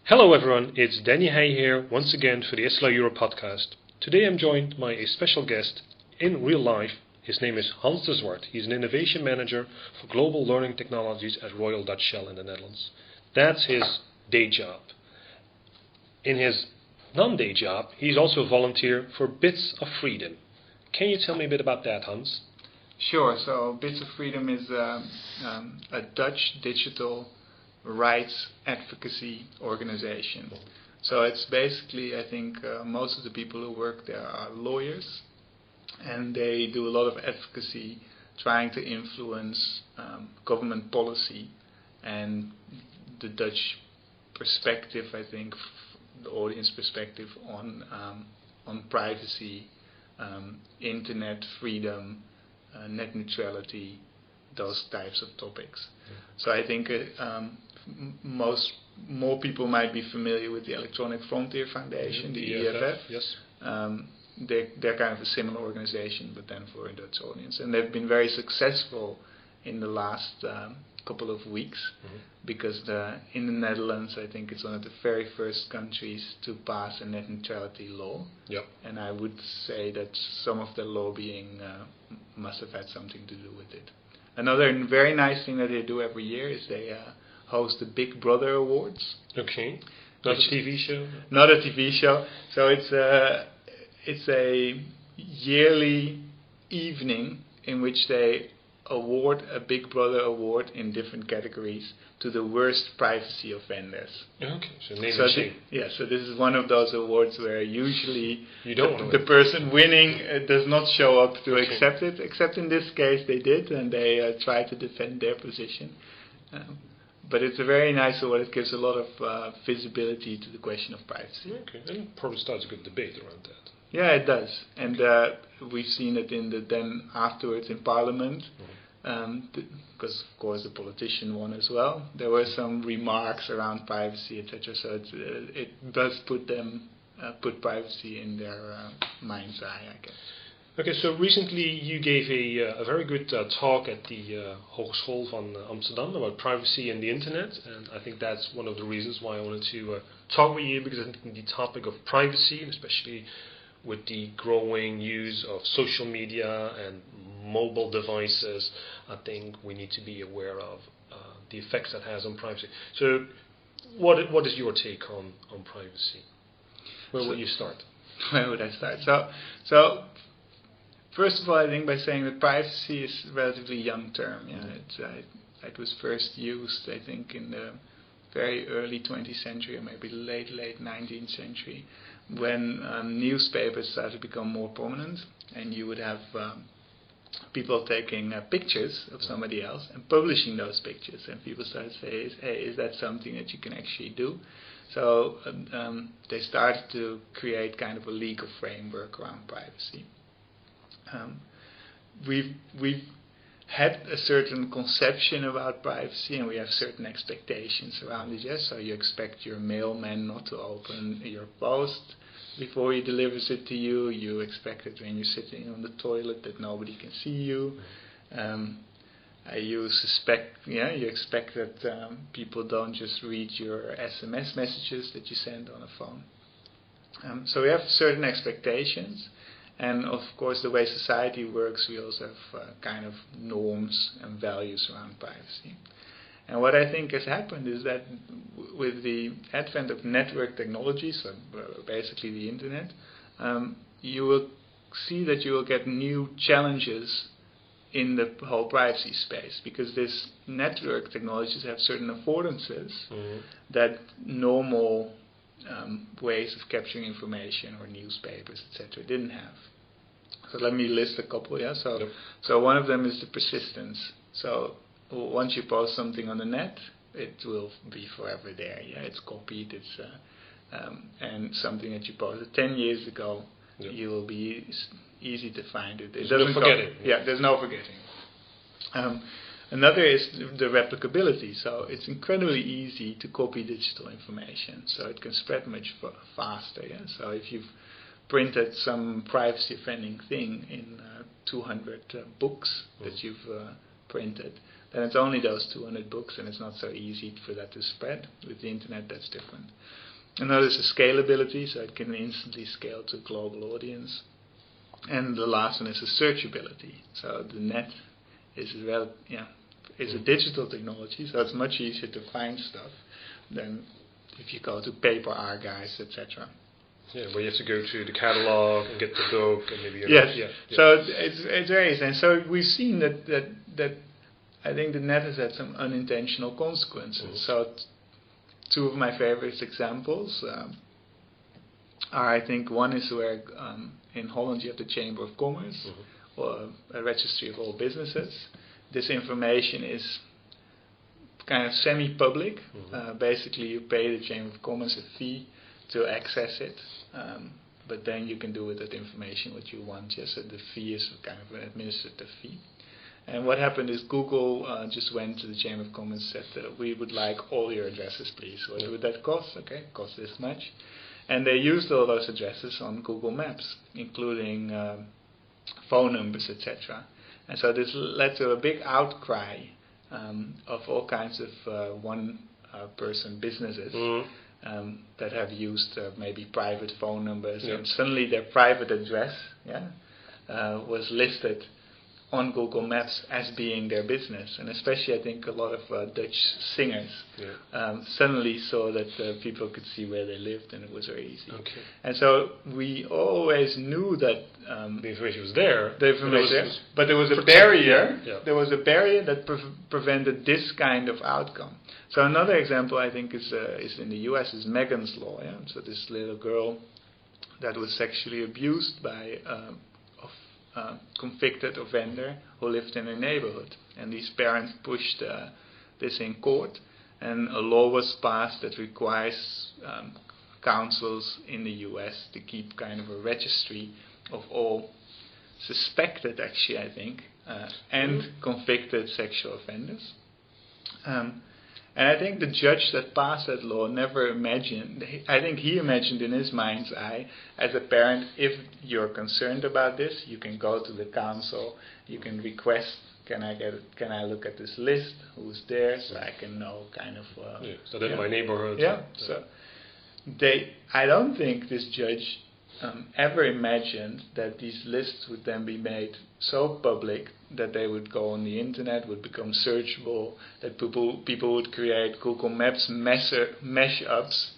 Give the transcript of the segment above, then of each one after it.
Hello everyone, it's Dennie Heye here once again for the SLA Europe podcast. Today I'm joined by a special guest in real life. His name is Hans de Zwart. He's an innovation manager for global learning technologies at Royal Dutch Shell in the Netherlands. That's his day job. In his non-day job, he's also a volunteer for Bits of Freedom. Can you tell me a bit about that, Hans? Sure. So Bits of Freedom is a Dutch digital rights advocacy organization. So it's basically, I think, most of the people who work there are lawyers, and they do a lot of advocacy trying to influence government policy and the Dutch perspective, I think, the audience perspective on privacy, internet freedom, net neutrality, those types of topics. So I think more people might be familiar with the Electronic Frontier Foundation, the EFF. Yes. They're kind of a similar organization, but then for a Dutch audience. And they've been very successful in the last couple of weeks, because in the Netherlands, I think it's one of the very first countries to pass a net neutrality law. Yep. And I would say that some of the lobbying must have had something to do with it. Another very nice thing that they do every year is they host the Big Brother Awards. Okay. Not a TV show? Not a TV show. So it's a yearly evening in which they award a Big Brother award in different categories to the worst privacy offenders. Okay, so name and shame. So this is one of those awards where usually the person winning does not show up to accept it, except in this case they did, and they try to defend their position. But it's a very nice award. It gives a lot of visibility to the question of privacy. Okay, and probably starts a good debate around that. Yeah, it does. And we've seen it then afterwards in Parliament, because of course the politician won as well. There were some remarks around privacy, etc. So it does put privacy in their mind's eye, I guess. Okay, so recently you gave a very good talk at the Hogeschool van Amsterdam about privacy and the internet, and I think that's one of the reasons why I wanted to talk with you, because I think the topic of privacy, and especially with the growing use of social media and mobile devices, I think we need to be aware of the effects that has on privacy. So what is your take on privacy? Where will you start? Where would I start? So first of all, I think by saying that privacy is a relatively young term. Yeah, it was first used, I think, in the very early 20th century, or maybe late 19th century, when newspapers started to become more prominent, and you would have people taking pictures of somebody else and publishing those pictures, and people started to say, hey, is that something that you can actually do? So they started to create kind of a legal framework around privacy. We've had a certain conception about privacy, and we have certain expectations around it. Yes, so you expect your mailman not to open your post before he delivers it to you. You expect it when you're sitting on the toilet that nobody can see you. You expect that people don't just read your SMS messages that you send on a phone. So we have certain expectations. And of course, the way society works, we also have kind of norms and values around privacy. And what I think has happened is that with the advent of network technologies, so basically the internet, you will see that you will get new challenges in the whole privacy space, because these network technologies have certain affordances that normal ways of capturing information or newspapers, etc., didn't have. So let me list a couple. Yeah. So one of them is the persistence. So once you post something on the net, it will be forever there. Yeah, it's copied. It's and something that you posted 10 years ago, you will be easy to find it. There's no forgetting. Yeah, there's no forgetting. Another is the replicability. So it's incredibly easy to copy digital information. So it can spread much faster. Yeah. So if you've printed some privacy offending thing in 200 books that you've printed, then it's only those 200 books, and it's not so easy for that to spread. With the internet, that's different. Another is the scalability, so it can instantly scale to a global audience. And the last one is the searchability. So the net is a digital technology, so it's much easier to find stuff than if you go to paper archives, etc. Yeah, where you have to go to the catalog and get the book and maybe. Yes. So it's very easy. And so we've seen that I think the net has had some unintentional consequences. So two of my favorite examples are, I think, one is where in Holland you have the Chamber of Commerce, or a registry of all businesses. This information is kind of semi-public. Basically, you pay the Chamber of Commerce a fee to access it, but then you can do with that information what you want. Yes, so the fee is kind of an administrative fee. And what happened is Google just went to the Chamber of Commerce and said, we would like all your addresses, please. What would that cost? Okay, it costs this much. And they used all those addresses on Google Maps, including phone numbers, etc. And so this led to a big outcry of all kinds of one-person businesses that have used maybe private phone numbers, and suddenly their private address was listed on Google Maps as being their business. And especially I think a lot of Dutch singers suddenly saw that people could see where they lived, and it was very easy. Okay. And so we always knew that the information was there. The information, but there was a barrier. Yeah. There was a barrier that prevented this kind of outcome. So another example I think is in the U.S. is Megan's Law. Yeah? So this little girl that was sexually abused by convicted offender who lived in her neighborhood, and these parents pushed this in court, and a law was passed that requires councils in the U.S. to keep kind of a registry of all suspected, actually I think, and convicted sexual offenders. And I think the judge that passed that law never imagined, I think he imagined in his mind's eye, as a parent, if you're concerned about this, you can go to the council, you can request, can I look at this list, who's there, so I can know kind of... so that's my neighborhood. Yeah, so I don't think this judge ever imagined that these lists would then be made so public that they would go on the internet, would become searchable, that people would create Google Maps mashups,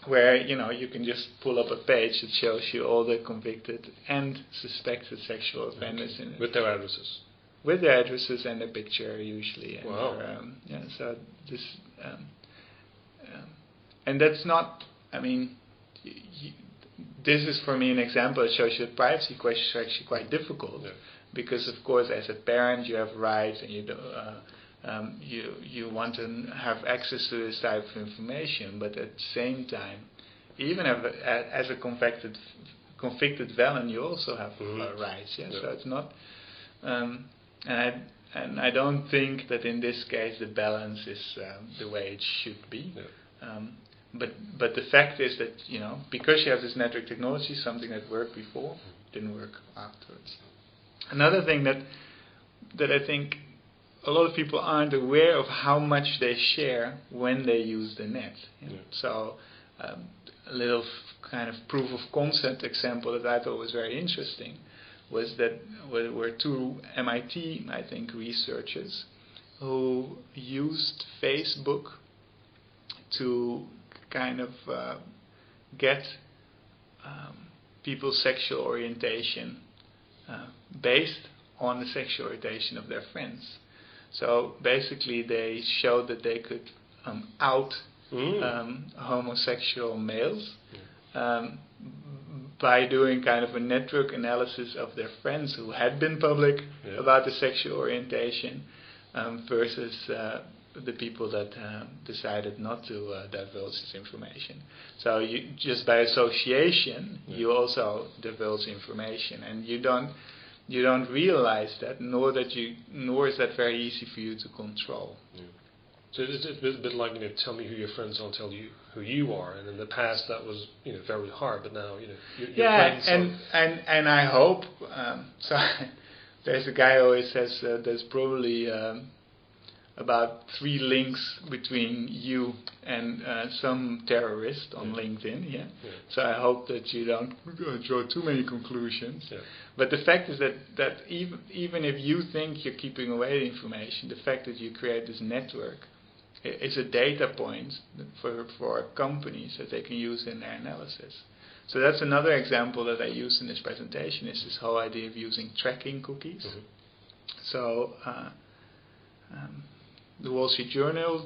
where you can just pull up a page that shows you all the convicted and suspected sexual offenders in it. With their addresses. With their addresses and their picture usually. And wow. So this, and that's not. I mean. This is for me an example that shows you that privacy questions are actually quite difficult, because of course as a parent you have rights and you want to have access to this type of information, but at the same time, even as a convicted felon, you also have rights. So it's not, and I don't think that in this case the balance is the way it should be. But the fact is that, because you have this network technology, something that worked before didn't work afterwards. Another thing that I think a lot of people aren't aware of how much they share when they use the net. So a little kind of proof of concept example that I thought was very interesting was that were two MIT, I think, researchers who used Facebook to kind of get people's sexual orientation based on the sexual orientation of their friends. So basically they showed that they could out homosexual males by doing kind of a network analysis of their friends who had been public about the sexual orientation versus the people that decided not to divulge this information. So you just by association, you also divulge information, and you don't realize that, nor is that very easy for you to control. So it's a bit like tell me who your friends are, I'll tell you who you are. And in the past that was very hard, but now your friends. And I hope so. there's a guy who always says there's probably about 3 links between you and some terrorist on LinkedIn. Yeah. So I hope that you don't draw too many conclusions. Yeah. But the fact is that even if you think you're keeping away the information, the fact that you create this network is a data point for companies that they can use in their analysis. So that's another example that I use in this presentation, is this whole idea of using tracking cookies. Mm-hmm. So the Wall Street Journal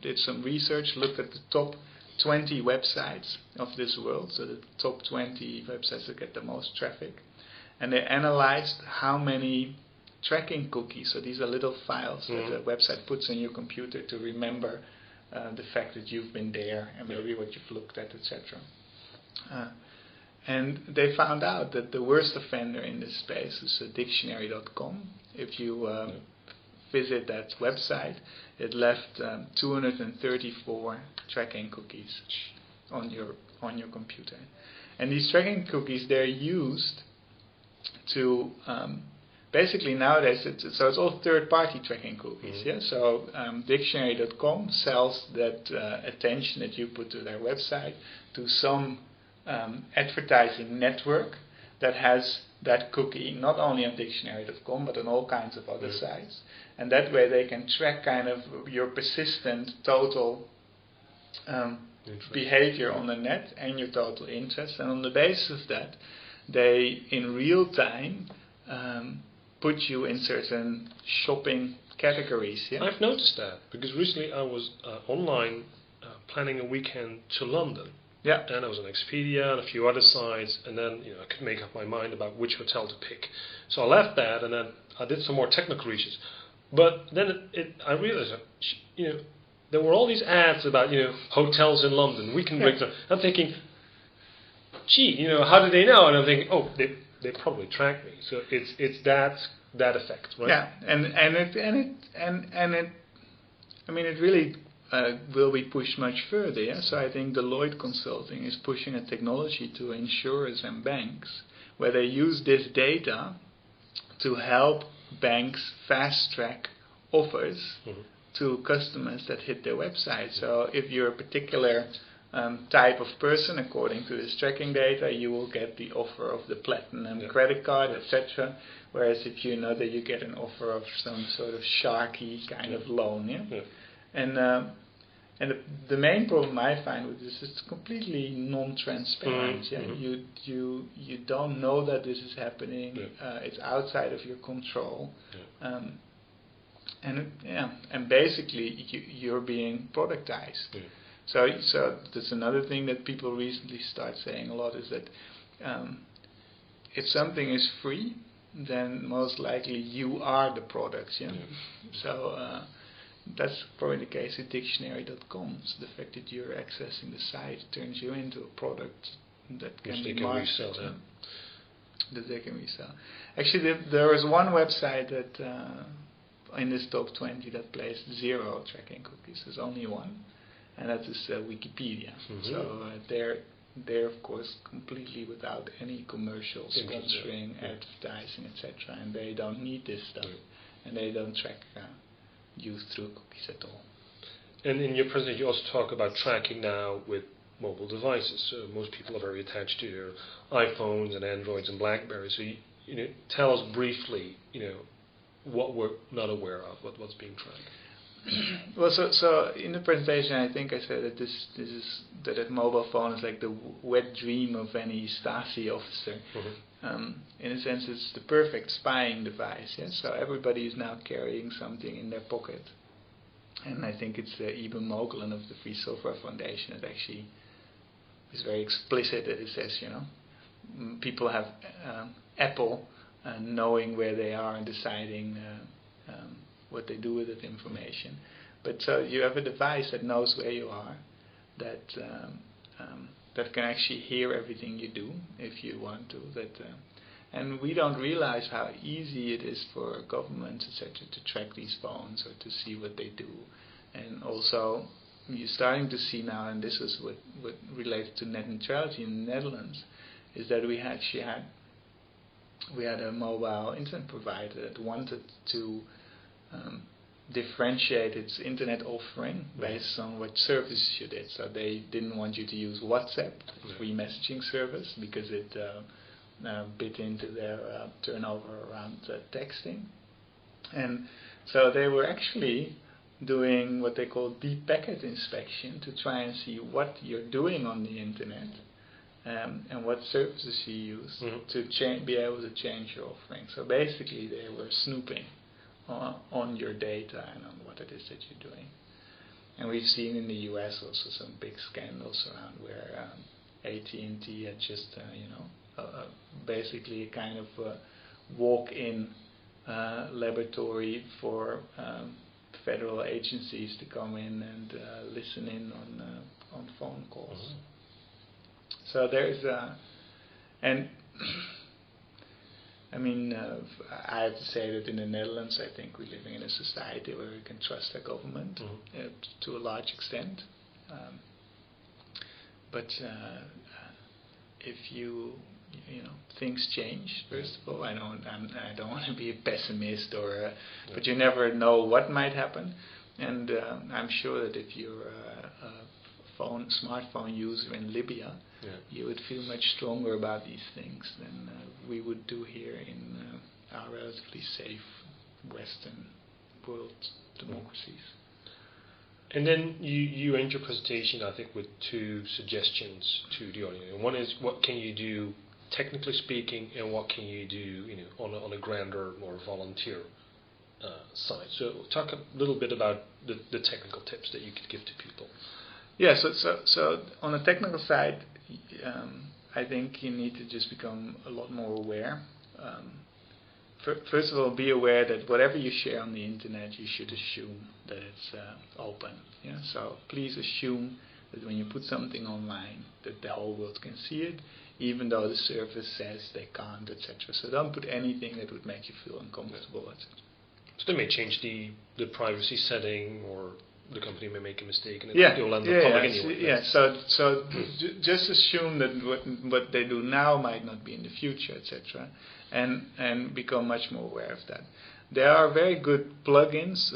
did some research, looked at the top 20 websites of this world, so the top 20 websites that get the most traffic, and they analyzed how many tracking cookies, so these are little files that the website puts on your computer to remember the fact that you've been there and maybe what you've looked at, etc. And they found out that the worst offender in this space is dictionary.com. If you visit that website, it left 234 tracking cookies on your computer. And these tracking cookies, they're used to basically nowadays, it's all third-party tracking cookies. Mm-hmm. Yeah. So dictionary.com sells that attention that you put to their website to some advertising network that has that cookie not only on dictionary.com but on all kinds of other sites, and that way they can track kind of your persistent total behavior on the net and your total interest, and on the basis of that they in real time put you in certain shopping categories. Yeah? I've noticed that because recently I was online planning a weekend to London. Yeah. And I was on Expedia and a few other sites, and then I could make up my mind about which hotel to pick. So I left that, and then I did some more technical research. But then I realized that there were all these ads about hotels in London. We can break them. I'm thinking, gee, how do they know? And I'm thinking, oh, they probably track me. So it's that effect, right? Yeah, and it I mean it really will be pushed much further. Yeah? So I think Deloitte Consulting is pushing a technology to insurers and banks where they use this data to help banks fast track offers to customers that hit their website. So if you're a particular type of person, according to this tracking data, you will get the offer of the platinum credit card, etc. Whereas if you know that you get an offer of some sort of sharky kind of loan, and the main problem I find with this is it's completely non-transparent. You don't know that this is happening. It's outside of your control, and basically you're being productized. So that's another thing that people recently start saying a lot is that if something is free, then most likely you are the product. So that's probably the case with dictionary.com. So the fact that you're accessing the site turns you into a product that can be marketed, that they can resell. Actually, there is one website that in this top 20 that plays 0 tracking cookies. There's only one, and that is Wikipedia. So they're of course completely without any commercial sponsoring, advertising, etc. And they don't need this stuff, and they don't track you through cookies at all. And in your presentation, you also talk about tracking now with mobile devices. So most people are very attached to their iPhones and Androids and Blackberries. So tell us briefly, what we're not aware of, what's being tracked. Well, so in the presentation, I think I said that a mobile phone is like the wet dream of any Stasi officer. In a sense, it's the perfect spying device. Yeah? So everybody is now carrying something in their pocket, and I think it's Eben Moglen of the Free Software Foundation that actually is very explicit that it says, people have Apple knowing where they are and deciding what they do with that information. But so you have a device that knows where you are, that can actually hear everything you do if you want to. And we don't realize how easy it is for governments, etc., to track these phones or to see what they do. And also, you're starting to see now, and this is what related to net neutrality in the Netherlands, is that we actually had we had a mobile internet provider that wanted to differentiate its internet offering based on what services you did. So they didn't want you to use WhatsApp, the free messaging service, because it bit into their turnover around texting. And so they were actually doing what they call deep packet inspection to try and see what you're doing on the internet and what services you use to be able to change your offering. So basically they were snooping on your data and on what it is that you're doing. And we've seen in the US also some big scandals around where AT&T had just basically a kind of walk-in laboratory for federal agencies to come in and listen in on phone calls. So there's and I mean, I have to say that in the Netherlands, I think we're living in a society where we can trust the government to a large extent. But if things change. First of all, I don't want to be a pessimist but you never know what might happen. And I'm sure that if you're a smartphone user in Libya, you would feel much stronger about these things than we would do here in our relatively safe Western world democracies. And then you end your presentation, I think, with two suggestions to the audience. And one is, what can you do, technically speaking, and what can you do, on a grander, more volunteer side. So talk a little bit about the technical tips that you could give to people. Yeah. So on the technical side, I think you need to just become a lot more aware. First of all, be aware that whatever you share on the internet, you should assume that it's open. Yeah. So please assume that when you put something online, that the whole world can see it, even though the service says they can't, etc. So don't put anything that would make you feel uncomfortable, etc. So they may change the privacy setting, or the company may make a mistake, and you'll end up public anyway. Yeah. So just assume that what they do now might not be in the future, etc. And become much more aware of that. There are very good plugins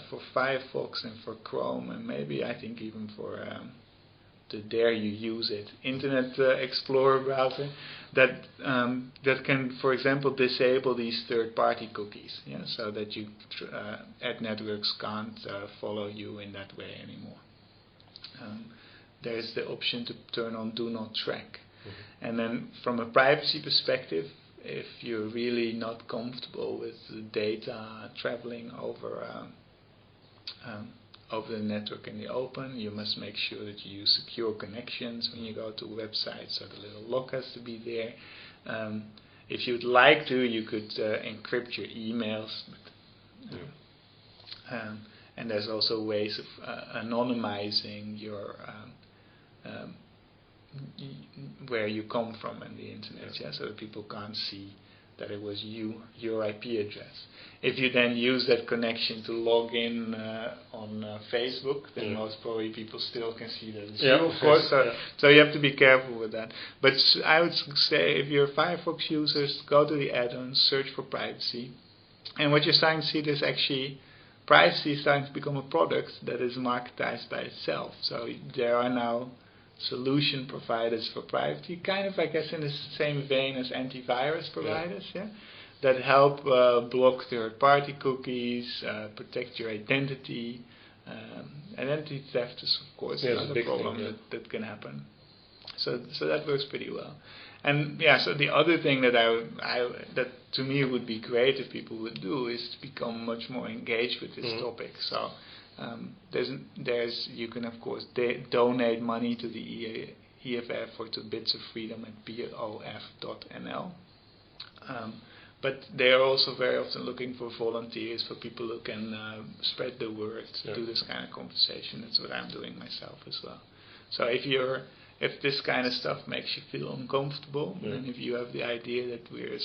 for Firefox and for Chrome, and maybe I think even for the Dare You Use It Internet Explorer browser that can, for example, disable these third-party cookies, so that ad networks can't follow you in that way anymore. There's the option to turn on Do Not Track. And then from a privacy perspective, if you're really not comfortable with the data traveling over the network in the open, you must make sure that you use secure connections when you go to a website, so the little lock has to be there. If you'd like to, you could encrypt your emails. And there's also ways of anonymizing your where you come from in the internet, so that people can't see that it was your IP address. If you then use that connection to log in on Facebook, then most probably people still can see that it's you, of course. So you have to be careful with that. But I would say, if you're Firefox users, go to the add-ons, search for privacy. And what you're starting to see is actually privacy is starting to become a product that is marketized by itself. So there are now solution providers for privacy, kind of, I guess, in the same vein as antivirus providers, that help block third-party cookies, protect your identity. Identity theft is, of course, another problem that can happen. So that works pretty well. And so the other thing that that to me would be great if people would do is to become much more engaged with this topic. So you can, of course, donate money to the EFF or to Bits of Freedom at bof.nl. But they are also very often looking for volunteers, for people who can spread the word, do this kind of conversation. That's what I'm doing myself as well. So if this kind of stuff makes you feel uncomfortable, and if you have the idea that we're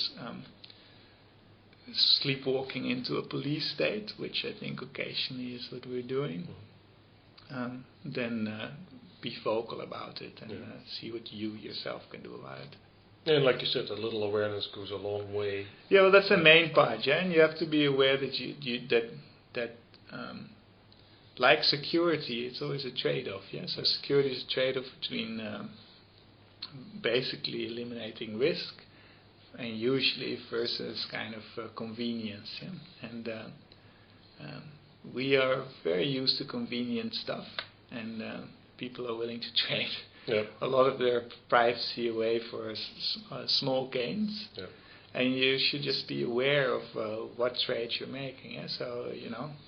sleepwalking into a police state, which I think occasionally is what we're doing, then be vocal about it and see what you yourself can do about it. And like you said, a little awareness goes a long way. Yeah, well, that's the main part, yeah, and you have to be aware that like security, it's always a trade-off, yeah. So security is a trade-off between basically eliminating risk, and usually versus kind of convenience, yeah. And we are very used to convenient stuff, and people are willing to trade a lot of their privacy away for small gains. Yeah. And you should just be aware of what trades you're making. Yeah? So,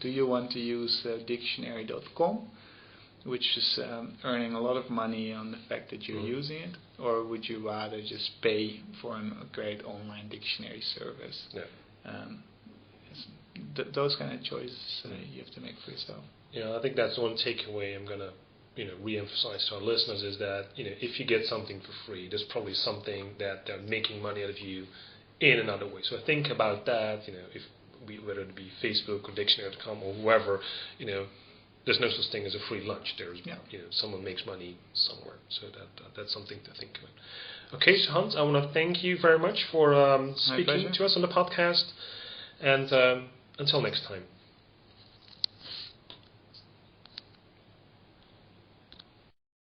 do you want to use dictionary.com, which is earning a lot of money on the fact that you're using it, or would you rather just pay for a great online dictionary service? Yeah. Those kind of choices you have to make for yourself. Yeah, I think that's one takeaway I'm going to re-emphasize to our listeners is that if you get something for free, there's probably something that they're making money out of you in another way. So think about that. Whether it be Facebook or Dictionary.com or whoever, there's no such thing as a free lunch. There's someone makes money somewhere. So that's something to think about. Okay, so Hans, I want to thank you very much for speaking to us on the podcast, and until next time.